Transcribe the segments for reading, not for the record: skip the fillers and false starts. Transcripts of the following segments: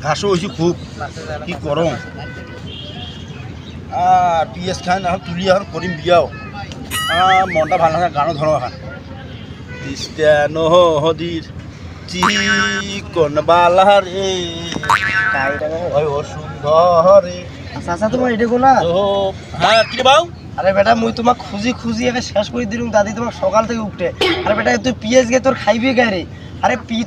ঘাসও হয়েছে খুব কি করম পিএস খান এখন তুলি এখন করিম বিয়াও মনটা ভাল লাগে গানো ধরো এখন তিস্তা নদীর চিকন বালারে ও সুন্দরে চাচা তোমার এটা গোলা হ্যাঁ কি রে বাউ আরে বেটা মুই তোমাক খুঁজি খুঁজি একে শেষ করে দিলুম দাদি তোমাক সকাল থেকে উঠে আরে বেটা তুই পিএস গে তোর খাইবি গায়ে আরে তুই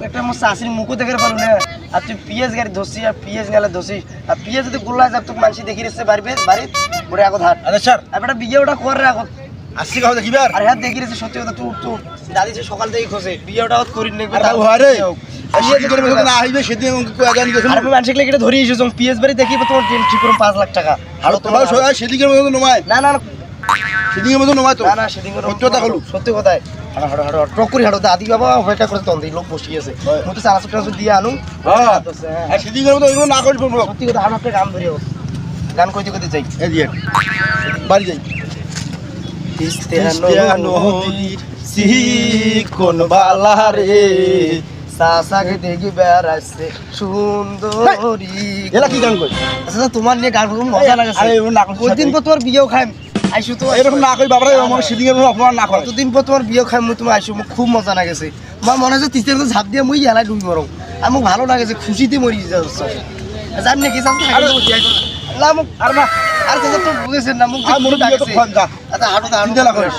একটা আমার চাষির মুখও দেখার পারো না আর তুই পিএস গাড়ি ধরছিস আর পিএস গেলে ধরছিস আর পিএস যদি গোল্লা যাব তোকে মানুষ দেখি রেছে বাড়িতে ওরে আগত হাট আরে স্যার আর বেটা বিয়ে ওটা কর রে আগত আসছি কাউ দেখিবার আরে হাত দেখি রেছে সত্যি কথা তুই তুই দাদি সে সকাল থেকে খোঁজে বিয়ে ওটা করি নেই না আইবে সেদিন আগান গেছিল আর আমি মানুষকে এটা ধরে এসেছি পিএস বাড়ি দেখি তোমার ঠিক করে 5 লাখ টাকা আর তোমার সেদিকের মতো নমায় না না সেদিকের মতো নমায় তো না না সেদিন সত্য কথা হলো সত্যি কথাই হাঁটো হাঁটো হাঁটো টক করে হাঁটো দাদি বাবা অপেক্ষা করে তন্দি লোক বসে আছে মু তো চানাচুর টানাচুর দিয়ে আনু হ্যাঁ সেদিকের মতো এগুলো না করি বলবো সত্যি কথা হাঁটো একটা গান ধরে গান কইতে কইতে যাই এই দিয়ে বাড়ি যাই নদীর চিকন বালারে চাচাকে দেখি বেড়াচ্ছে সুন্দরী এলা কি গান কই আচ্ছা তোমার নিয়ে গান খুব মজা লাগে আরে এরকম না কই কতদিন পর তোমার বিয়েও খাই আইসু তো এরকম না কই বাবারে আমার সেদিকের মতো অপমান না করে কতদিন পর তোমার বিয়েও খাই মুই তুমি আইসু মুখ খুব মজা লাগেছে আমার মনে হচ্ছে তিস্তার মধ্যে ঝাঁপ দিয়ে মুই হেলাই ডুবি মরম আর মুখ ভালো লাগেছে খুশিতে মরি যাচ্ছে জানি নাকি না মুখ আর না আর তো বুঝেছেন না মুখ আর মনে বিয়ে তো খান যা আচ্ছা হাঁটো চিন্তা না করিস